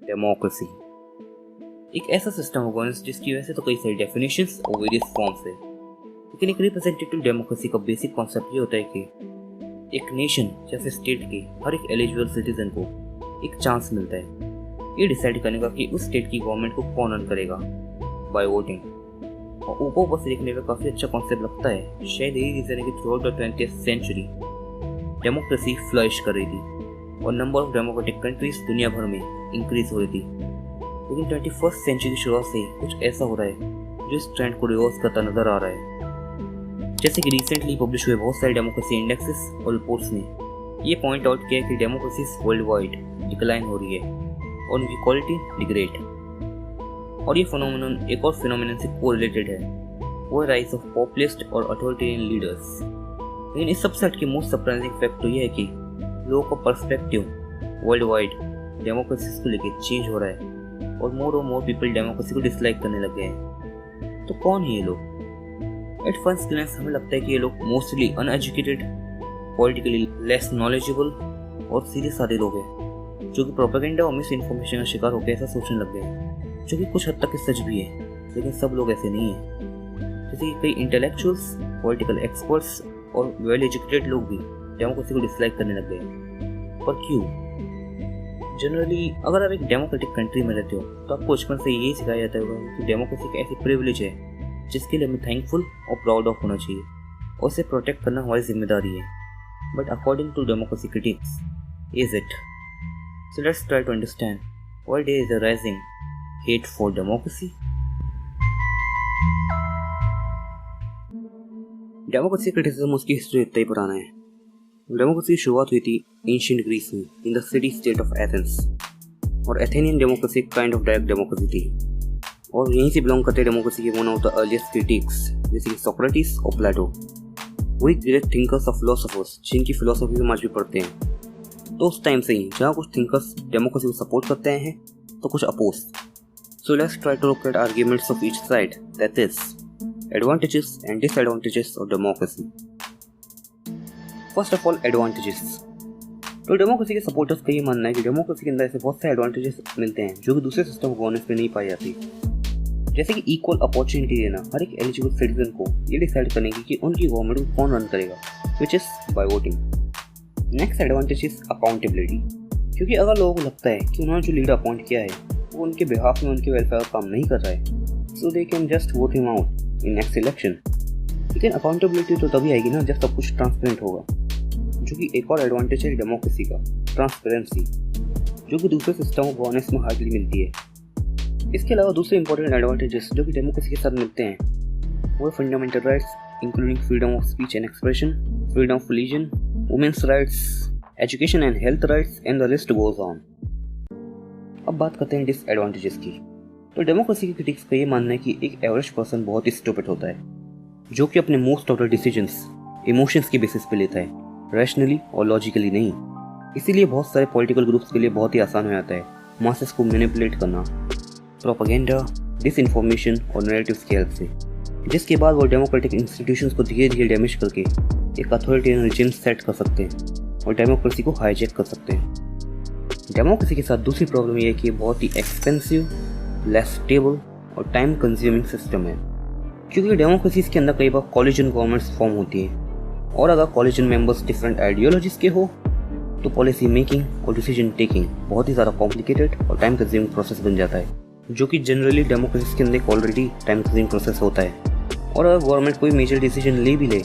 Democracy एक ऐसा system of governance जिसकी वैसे तो कई सारी डेफिनेशंस और वेरियस फॉर्म्स है, लेकिन एक रिप्रेजेंटेटिव डेमोक्रेसी का बेसिक कॉन्सेप्ट ये होता है कि एक नेशन या फिर स्टेट के हर एक एलिजिबल सिटीजन को एक चांस मिलता है ये डिसाइड करने का कि उस स्टेट की गवर्नमेंट को कौन रन करेगा बाय वोटिंग। और ऊपर से देखने में काफ़ी अच्छा कॉन्सेप्ट लगता है। शायद यही रीज़न है कि throughout the 20th century democracy flourish कर रही थी और नंबर ऑफ डेमोक्रेटिक कंट्रीज दुनिया भर में इंक्रीज हो रही थी। लेकिन 21st सेंचुरी की शुरुआत से कुछ ऐसा हो रहा है जो इस ट्रेंड को रिवर्स करता नजर आ रहा है। जैसे कि रिसेंटली पब्लिश हुए बहुत सारे डेमोक्रेसी इंडेक्सेस और रिपोर्ट्स ने ये पॉइंट आउट किया कि डेमोक्रेसीज वर्ल्ड वाइड डिक्लाइन हो रही है और उनकी क्वालिटी डिग्रेड। और ये फिनोमेनन एक और फिनोमेनन से कोरिलेटेड है, वो है राइज ऑफ पॉपुलिस्ट और अथॉरिटेरियन लीडर्स। लेकिन इस सबसे हटके मोस्ट सरप्राइजिंग फैक्ट तो ये है कि लोगों का पर्सपेक्टिव वर्ल्ड वाइड डेमोक्रेसी को लेकर चेंज हो रहा है और मोर पीपल डेमोक्रेसी को डिसलाइक करने लग गए हैं। तो कौन है ये लोग? एट फर्स्ट ग्लैंस हमें लगता है कि ये लोग mostly uneducated, politically less knowledgeable और सीधे साधे लोग हैं जो कि प्रोपेगेंडा और मिस इन्फॉर्मेशन का शिकार होकर ऐसा सोचने लग गए हैं, जो कि कुछ हद तक सच भी है। लेकिन सब लोग ऐसे नहीं हैं। जैसे कि कई इंटेलेक्चुअल्स, पॉलिटिकल एक्सपर्ट्स और वेल एजुकेटेड लोग भी डेमोक्रेसी को डिसलाइक करने लग गए। पर क्यों? जनरली अगर आप एक डेमोक्रेटिक कंट्री में रहते हो तो आपको बचपन से यही सिखाया जाता होगा कि डेमोक्रेसी एक ऐसी प्रिविलेज है जिसके लिए हमें थैंकफुल और प्राउड ऑफ होना चाहिए और उसे प्रोटेक्ट करना हमारी जिम्मेदारी है। But according to democracy critics, is it? So let's try to understand why there is a rising hate for democracy. Democracy criticism उसकी हिस्ट्री इतना ही पुराना है। डेमोक्रेसी की शुरुआत हुई थी एंशिएंट ग्रीस में in the city state of Athens. और एथेनियन डेमोक्रेसी एक काइंड ऑफ डायरेक्ट डेमोक्रेसी थी और यहीं से बिलोंग करते डेमोक्रेसी के one of the earliest critics जैसे कि सोक्रेटिस और प्लेटो, वही ग्रेट थिंकर्स और फिलोसोफर्स जिनकी फिलोसफी हम आज भी पढ़ते हैं। तो उस टाइम से ही जहाँ कुछ थिंकर्स डेमोक्रेसी को सपोर्ट करते हैं तो कुछ oppose. So let's try to look at arguments of each side, that is advantages and disadvantages of democracy. First of all, advantages. तो डेमोक्रेसी के सपोर्टर्स का ये मानना है कि डेमोक्रेसी के अंदर ऐसे बहुत सारे एडवांटेजेस मिलते हैं जो कि दूसरे सिस्टम ऑफ गवर्नेंस में नहीं पाई जाती। जैसे कि इक्वल अपॉर्चुनिटी देना हर एक एलिजिबल सिटीजन को ये डिसाइड करने की कि उनकी गवर्नमेंट को कौन रन करेगा, which is by voting. Next advantage is accountability, क्योंकि अगर लोगों को लगता है कि उन्होंने जो लीडर अपॉइंट किया है वो उनके बिहाफ में उनके वेलफेयर का काम नहीं कर रहा है, so they can just vote him out in next election. लेकिन अकाउंटेबिलिटी तो तभी आएगी ना जब सब कुछ ट्रांसपेरेंट होगा, जो कि एक और एडवांटेज है डेमोक्रेसी का, ट्रांसपेरेंसी, जो कि दूसरे सिस्टम ऑफ गवर्नेंस में हार्डली मिलती है। इसके अलावा दूसरे इंपॉर्टेंट एडवांटेजेस जो कि डेमोक्रेसी के साथ मिलते हैं वो fundamental rights including freedom of speech and expression, freedom of religion, women's rights, education and health rights and the list goes on. अब बात करते हैं डिसएडवांटेजेस की। तो डेमोक्रेसी के क्रिटिक्स का ये मानना है कि एक एवरेज पर्सन बहुत ही स्टूपिड होता है जो कि अपने most of the decisions emotions के बेसिस पे लेता है, रैशनली और लॉजिकली नहीं। इसीलिए बहुत सारे पॉलिटिकल ग्रुप्स के लिए बहुत ही आसान हो जाता है मासेस को मैनिपुलेट करना प्रोपेगेंडा, डिसइंफॉर्मेशन और नैरेटिव्स की हेल्प से, जिसके बाद वो डेमोक्रेटिक इंस्टीट्यूशंस को धीरे धीरे डैमेज करके एक अथॉरिटेरियन रिजिम सेट कर सकते हैं और डेमोक्रेसी को हाईजैक कर सकते हैं। डेमोक्रेसी के साथ दूसरी प्रॉब्लम ये है कि बहुत ही एक्सपेंसिव, लेस स्टेबल और टाइम कंज्यूमिंग सिस्टम है, क्योंकि डेमोक्रेसीज के अंदर कई बार कॉलिजन गवर्नमेंट्स फॉर्म होती हैं और अगर कॉलिजन मेंबर्स डिफरेंट आइडियोलॉजीज के हो तो पॉलिसी मेकिंग और डिसीजन टेकिंग बहुत ही ज़्यादा कॉम्प्लिकेटेड और टाइम कंज्यूमिंग प्रोसेस बन जाता है, जो कि जनरली डेमोक्रेसी के अंदर एक ऑलरेडी टाइम कंज्यूमिंग प्रोसेस होता है। और अगर गवर्नमेंट कोई मेजर डिसीजन ले भी ले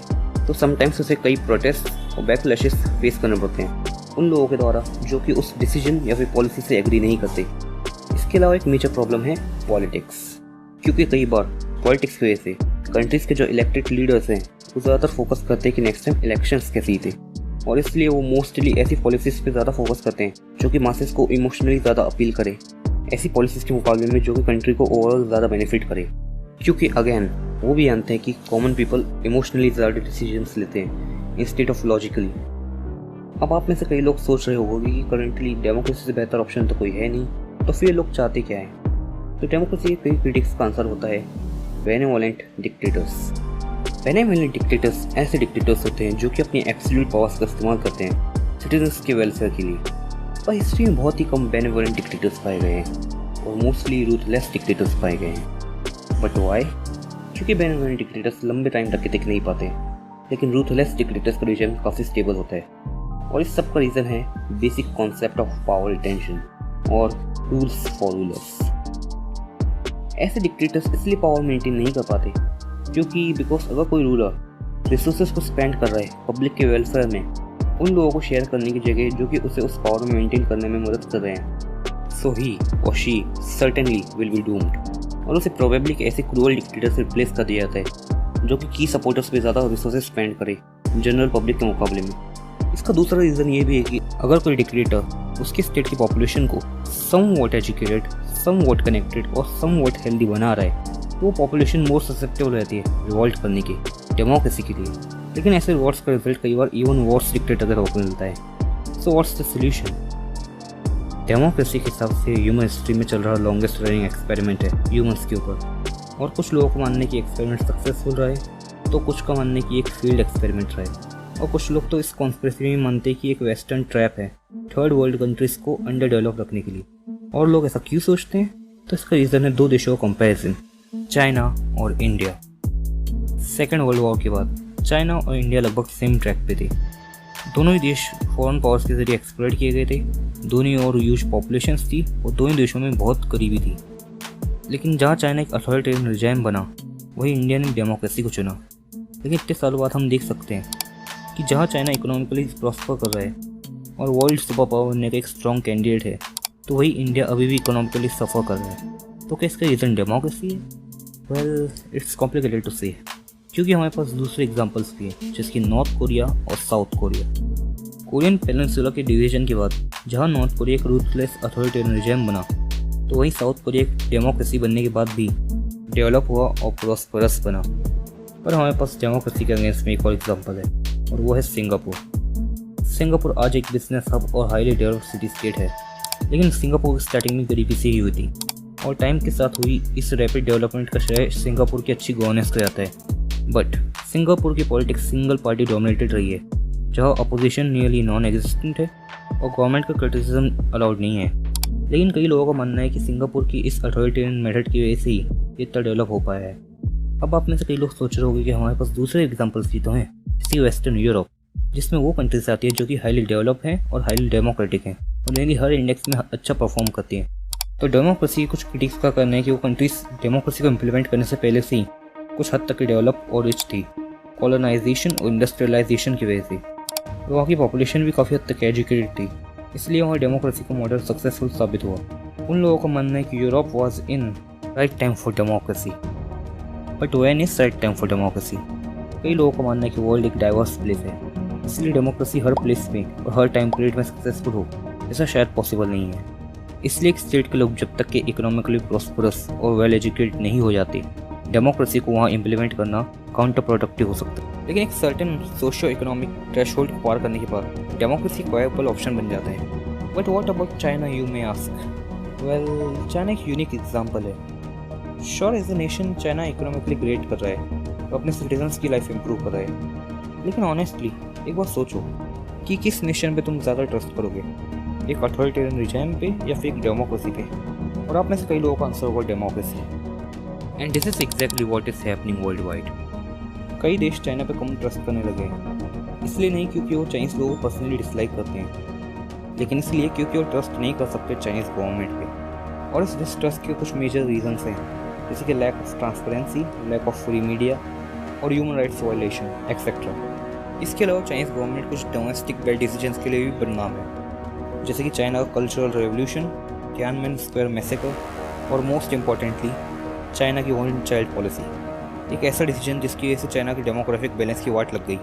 तो समटाइम्स उसे कई प्रोटेस्ट और बैकलैशेस फेस करने पड़ते हैं उन लोगों के द्वारा जो कि उस डिसीजन या फिर पॉलिसी से एग्री नहीं करते। इसके अलावा एक मेजर प्रॉब्लम है पॉलिटिक्स, क्योंकि कई बार पॉलिटिक्स की वजह से कंट्रीज के जो इलेक्टेड लीडर्स हैं वो ज़्यादातर फोकस करते हैं कि नेक्स्ट टाइम इलेक्शंस कैसे थे, और इसलिए वो मोस्टली ऐसी पॉलिसीज़ पे ज़्यादा फोकस करते हैं जो कि मासेस को इमोशनली ज़्यादा अपील करे, ऐसी पॉलिसीज़ के मुकाबले में जो कि कंट्री को ओवरऑल ज़्यादा बेनिफिट करे। क्योंकि अगेन वो भी जानते हैं कि कॉमन पीपल इमोशनली ज़्यादा डिसीजंस लेते हैं इंस्टेड ऑफ लॉजिकली। अब आप में से कई लोग सोच रहे होंगे कि करंटली डेमोक्रेसी से बेहतर ऑप्शन तो कोई है नहीं, तो फिर लोग चाहते क्या है? तो डेमोक्रेसी के कई क्रिटिक्स का आंसर होता है बेनेवोलेंट डिक्टेटर्स। बेनेवोलेंट डिक्टेटर्स ऐसे डिक्टेटर्स होते हैं जो कि अपनी एब्सोल्यूट पावर्स का इस्तेमाल करते हैं सिटीजन्स के वेलफेयर के लिए। पर हिस्ट्री में बहुत ही कम बेनेवोलेंट डिक्टेटर्स पाए गए हैं और मोस्टली रूथलेस डिक्टेटर्स पाए गए हैं। But why? क्योंकि बेनेवोलेंट डिक्टेटर्स लंबे टाइम तक टिक नहीं पाते, लेकिन रूथलेस डिक्टेटर्स का रीजन काफ़ी स्टेबल होता है। और इस सब का रीज़न है basic concept of power retention और रूल्स फॉर रूलर्स। ऐसे डिक्टेटर्स इसलिए पावर मेंटेन नहीं कर पाते क्योंकि अगर कोई रूलर रिसोर्सेज को स्पेंड कर रहा है पब्लिक के वेलफेयर में, उन लोगों को शेयर करने की जगह जो कि उसे उस पावर में मेंटेन करने में मदद कर रहे हैं, सो ही और she certainly will be doomed और उसे प्रोबेबली एक ऐसे क्रूअल डिक्टेटर से रिप्लेस कर दिया जाता है जो कि की सपोर्टर्स पे ज़्यादा रिसोर्सेज स्पेंड करे जनरल पब्लिक के मुकाबले में। इसका दूसरा रीज़न ये भी है कि अगर कोई डिक्टेटर उसके स्टेट की पॉपुलेशन को somewhat educated, somewhat connected और सम वॉट हेल्दी बना रहा है, तो वो पॉपुलेशन मोर ससेप्टेबल रहती है रिवॉल्ट करने की डेमोक्रेसी के लिए। लेकिन ऐसे रिवॉल्ट्स का रिजल्ट कई बार इवन वर्स डिक्टेटर को मिलता है। So what's the solution? Democracy के हिसाब से ह्यूमन हिस्ट्री में चल रहा लॉन्गेस्ट रनिंग एक्सपेरिमेंट है ह्यूमंस के ऊपर। और कुछ लोगों को मानने की एक्सपेरिमेंट सक्सेसफुल रहा है, तो कुछ का मानने की एक फील्ड एक्सपेरिमेंट रहा है, और कुछ लोग तो इस कॉन्स्पिरेसी में मानते हैं कि एक वेस्टर्न ट्रैप है थर्ड वर्ल्ड कंट्रीज को अंडर डेवलप रखने के लिए। और लोग ऐसा क्यों सोचते हैं? तो इसका रीज़न है दो देशों का कंपैरिजन, चाइना और इंडिया। सेकेंड वर्ल्ड वॉर के बाद चाइना और इंडिया लगभग सेम ट्रैक पे थे। दोनों ही देश फॉरेन पावर्स के जरिए एक्सप्लॉइट किए गए थे, दोनों और ह्यूज पॉपुलेशंस थी और दोनों देशों में बहुत करीबी थी। लेकिन जहाँ चाइना एक अथॉरिटेरियन रिजाइम बना, वही इंडिया ने डेमोक्रेसी को चुना। लेकिन इतने सालों बाद हम देख सकते हैं कि जहाँ चाइना इकोनॉमिकली प्रॉस्पर कर रहा है और वर्ल्ड सुपर पावर बनने का एक स्ट्रॉन्ग कैंडिडेट है, तो वही इंडिया अभी भी इकोनॉमिकली सफ़र कर रहा है। तो क्या इसका रीज़न डेमोक्रेसी है? वेल, इट्स कॉम्प्लिकेटेड टू से, क्योंकि हमारे पास दूसरे एग्जांपल्स भी हैं, जैसे कि नॉर्थ कोरिया और साउथ कोरिया। कोरियन पेनिनसुला के डिवीजन के बाद जहां नॉर्थ कोरिया एक रूथलेस अथॉरिटेरियन रिजिम बना, तो वहीं साउथ कोरिया एक डेमोक्रेसी बनने के बाद भी डेवलप हुआ और प्रॉस्परस बना। पर हमारे पास डेमोक्रेसी के अगेंस्ट में एक और एग्जाम्पल है, और वो है सिंगापुर। सिंगापुर आज एक बिजनेस हब और हाईली डेवलप्ड सिटी स्टेट है, लेकिन सिंगापुर स्टार्टिंग में गरीबी से ही हुई थी, और टाइम के साथ हुई इस रैपिड डेवलपमेंट का श्रेय सिंगापुर की अच्छी गवर्नेंस को जाता है। बट सिंगापुर की पॉलिटिक्स सिंगल पार्टी डोमिनेटेड रही है, जहां अपोजिशन नियरली नॉन एग्जिस्टेंट है और गवर्नमेंट का क्रिटिसिज्म अलाउड नहीं है। लेकिन कई लोगों का मानना है कि सिंगापुर की इस अथॉरिटेरियन मेथड की वजह से ही इतना डेवलप हो पाया है। अब आप में से कई लोग सोच रहे होंगे कि हमारे पास दूसरे एग्जाम्पल्स भी तो हैं, जैसे वेस्टर्न यूरोप, जिसमें वो कंट्रीज आती है जो कि हाईली डेवलप हैं और हाईली डेमोक्रेटिक हैं और मेनली हर इंडेक्स में अच्छा परफॉर्म करती हैं। तो डेमोक्रेसी कुछ क्रिटिक्स का कहना है कि वो कंट्रीज डेमोक्रेसी को इम्प्लीमेंट करने से पहले से ही कुछ हद तक डेवलप और रिच थी, कॉलोनाइजेशन और इंडस्ट्रियलाइजेशन की वजह से। तो वहाँ की पॉपुलेशन भी काफ़ी हद तक एजुकेटेड थी, इसलिए वहाँ डेमोक्रेसी का मॉडल सक्सेसफुल साबित हुआ। उन लोगों का मानना है कि Europe was in right time for democracy, but when is right time for democracy? कई लोगों का मानना है कि वर्ल्ड एक डाइवर्स प्लेस है, इसलिए डेमोक्रेसी हर प्लेस में और हर टाइम पीरियड में सक्सेसफुल हो ऐसा शायद पॉसिबल नहीं है। इसलिए एक स्टेट के लोग जब तक के इकोनॉमिकली प्रॉस्परस और वेल एजुकेटेड नहीं हो जाते, डेमोक्रेसी को वहाँ इम्प्लीमेंट करना काउंटर प्रोडक्टिव हो सकता है। लेकिन एक सर्टेन सोशियो इकोनॉमिक थ्रेशोल्ड को पार करने के बाद डेमोक्रेसी एक वायबल ऑप्शन बन जाता है। But what about China, you may ask? Well, China एक यूनिक एग्जांपल है। Sure as a nation China economically great कर रहा है और अपने सिटीजन्स की लाइफ इंप्रूव कर रहा है। लेकिन ऑनेस्टली एक बार सोचो कि किस नेशन पे तुम ज़्यादा ट्रस्ट करोगे, एक अथॉरिटेरियन रिजिम पे या फिर एक डेमोक्रेसी पे? और आप में से कई लोगों का आंसर होगा democracy. And this is exactly what is happening world wide. कई देश चाइना पे कम ट्रस्ट करने लगे हैं, इसलिए नहीं क्योंकि वो चाइनीज़ लोगों को पर्सनली डिसलाइक करते हैं, लेकिन इसलिए क्योंकि वो ट्रस्ट नहीं कर सकते चाइनीज़ गवर्नमेंट पे। और इस डिसट्रस्ट के कुछ मेजर रीजंस हैं, जैसे कि lack of transparency, lack of free media और ह्यूमन राइट्स वायलेशन एक्सेट्रा। इसके अलावा चाइनीज़ गवर्नमेंट कुछ डोमेस्टिक बैड डिसीजंस के लिए भी बदनाम है, जैसे कि चाइना का cultural revolution, Tiananmen square massacre और मोस्ट इम्पॉर्टेंटली चाइना की वन चाइल्ड पॉलिसी, एक ऐसा डिसीजन जिसकी वजह से चाइना की डेमोग्राफिक बैलेंस की वाट लग गई।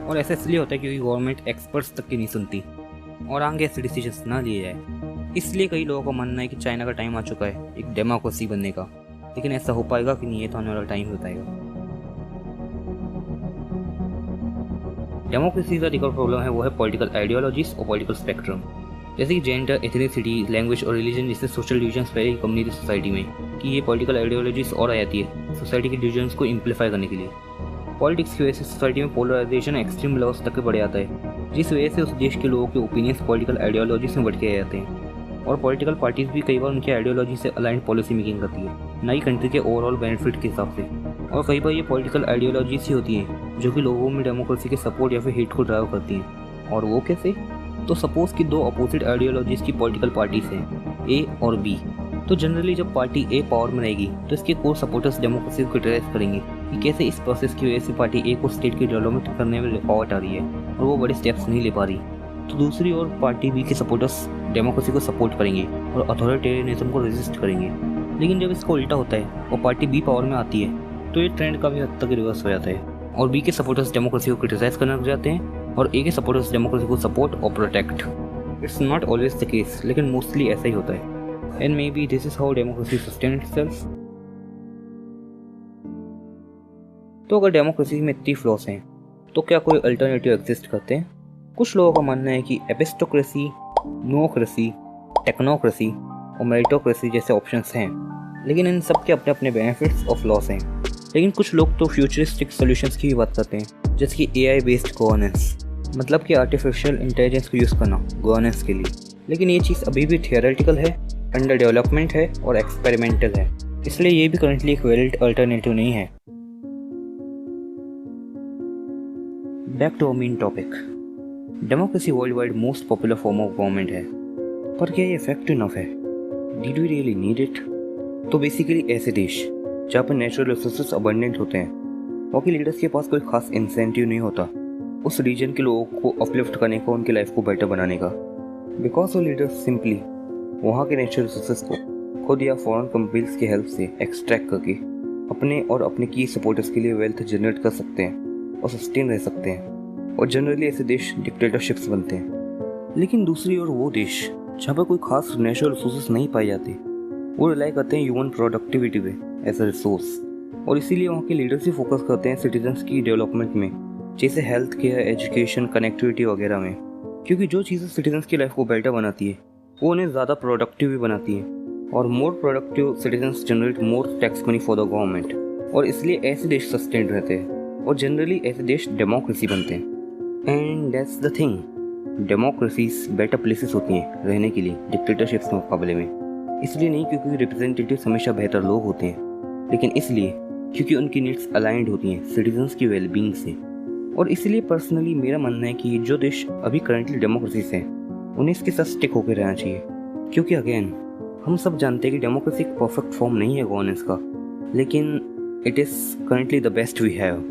और ऐसा इसलिए होता है क्योंकि गवर्नमेंट एक्सपर्ट्स तक की नहीं सुनती और आगे ऐसे डिसीजंस ना लिए जाए। इसलिए कई लोगों का मानना है कि चाइना का टाइम आ चुका है एक डेमोक्रेसी बनने का, लेकिन ऐसा हो पाएगा कि नहीं, ये तो आने वाला टाइम ही बताएगा। डेमोक्रेसी का एक और प्रॉब्लम है, वो है पॉलिटिकल आइडियोलॉजीज और पॉलिटिकल स्पेक्ट्रम, जैसे कि जेंडर, एथनिसिटी, लैंग्वेज और रिलीजन जैसे सोशल डिविजन्स पहले ही कम नहीं थी सोसाइटी में, कि ये पॉलिटिकल आइडियोलॉजीज और आ जाती है सोसाइटी के डिविजन्स को इम्प्लीफाई करने के लिए। पॉलिटिक्स की वजह से सोसाइटी में पोलराइजेशन एक्सट्रीम लेवल्स तक बढ़ जाता है, जिस वजह से उस देश के लोगों के ओपिनियंस पॉलिटिकल आइडियोलॉजी से बढ़ के आ जाते हैं। और पॉलिटिकल पार्टीज भी कई बार उनकी आइडियोलॉजी से अलाइंड पॉलिसी मेकिंग करती है, नई कंट्री के ओवरऑल बेनिफिट के हिसाब से। और कई बार ये पॉलिटिकल आइडियोलॉजीज ही होती हैं जो कि लोगों में डेमोक्रेसी के सपोर्ट या फिर हेट को ड्राइव करती हैं। और वो कैसे? तो सपोज कि दो अपोजिट आइडियोलॉजीज की पॉलिटिकल पार्टीज हैं, ए और बी। तो जनरली जब पार्टी ए पावर में रहेगी तो इसके कोर सपोर्टर्स डेमोक्रेसी को क्रिटिसाइज करेंगे कि कैसे इस प्रोसेस की वजह से पार्टी ए को स्टेट की डेवलपमेंट करने में रुकावट आ रही है और वो बड़े स्टेप्स नहीं ले पा रही। तो दूसरी ओर पार्टी बी के सपोर्टर्स डेमोक्रेसी को सपोर्ट करेंगे और अथॉरिटेरियनिज्म को रेजिस्ट करेंगे। लेकिन जब इसका उल्टा होता है और पार्टी बी पावर में आती है तो ये ट्रेंड काफ़ी हद तक रिवर्स हो जाता है और बी के सपोर्टर्स डेमोक्रेसी को क्रिटिसाइज करने लग जाते हैं और ए के सपोर्टर्स डेमोक्रेसी को सपोर्ट और protect. It's not always the case, लेकिन मोस्टली ऐसा ही होता है। And may be this is how democracy sustain itself. तो अगर डेमोक्रेसी में इतनी फ्लॉस हैं तो क्या कोई अल्टरनेटिव एग्जिस्ट करते हैं? कुछ लोगों का मानना है कि एपिस्टोक्रेसी, न्यूक्रेसी, टेक्नोक्रेसी और मेरिटोक्रेसी जैसे ऑप्शंस हैं, लेकिन इन सब के अपने अपने बेनिफिट्स और फ्लॉस हैं। लेकिन कुछ लोग तो फ्यूचरिस्टिक सॉल्यूशंस की भी बात करते हैं, जैसे कि एआई बेस्ड गवर्नेंस, मतलब कि आर्टिफिशियल इंटेलिजेंस को यूज़ करना गवर्नेंस के लिए। लेकिन ये चीज़ अभी भी थियोरेटिकल है, अंडर डेवलपमेंट है और एक्सपेरिमेंटल है, इसलिए ये भी करंटली एक वैलिड अल्टरनेटिव नहीं है। Back to our main topic, democracy worldwide most popular form of government है, पर क्या ये इफेक्टिव इनफ है? Did we really need it? तो बेसिकली ऐसे देश जहाँ पर नेचुरल रिसोर्सेज अबंडेंट होते हैं, वहाँ के लीडर्स के पास कोई खास इंसेंटिव नहीं होता उस रीजन के लोगों को अपलिफ्ट करने का, उनकी लाइफ को बेटर बनाने का, बिकॉज वो लीडर्स सिंपली वहाँ के नेचुरल रिसोर्सेज को खुद या फॉरेन कंपनीज की हेल्प से एक्सट्रैक्ट करके अपने और अपने की सपोर्टर्स के लिए वेल्थ जनरेट कर सकते हैं और सस्टेन रह सकते हैं। और जनरली ऐसे देश डिक्टेटरशिप्स बनते हैं। लेकिन दूसरी ओर वो देश जहाँ पर कोई खास नेचुरल रिसोर्सेज नहीं पाए जाते, वो रिलाई करते हैं ह्यूमन प्रोडक्टिविटी पे एज अ रिसोर्स, और इसीलिए वहाँ के लीडर्स ही फोकस करते हैं सिटीजन्स की डेवलपमेंट में, जैसे हेल्थ केयर, एजुकेशन, कनेक्टिविटी वगैरह में। क्योंकि जो चीज़ें सिटीजन्स की लाइफ को बेटर बनाती है वो उन्हें ज़्यादा प्रोडक्टिव भी बनाती है, और more productive citizens generate more tax money for the government, और इसलिए ऐसे देश सस्टेन रहते हैं और जनरली ऐसे देश डेमोक्रेसी बनते हैं। And that's the thing, democracies better places होती हैं रहने के लिए डिक्टेटरशिप्स के मुकाबले में। इसलिए नहीं क्योंकि रिप्रेजेंटेटिव्स हमेशा बेहतर लोग होते हैं, लेकिन इसलिए क्योंकि उनकी नीड्स अलाइंड होती हैं सिटीजन्स की वेलबींग से। और इसलिए पर्सनली मेरा मानना है कि जो देश अभी करंटली डेमोक्रेसी से हैं उन्हें इसके साथ स्टिक होकर रहना चाहिए, क्योंकि अगेन हम सब जानते हैं कि डेमोक्रेसी एक परफेक्ट फॉर्म नहीं है गवर्नेंस का, लेकिन it is currently the best we have.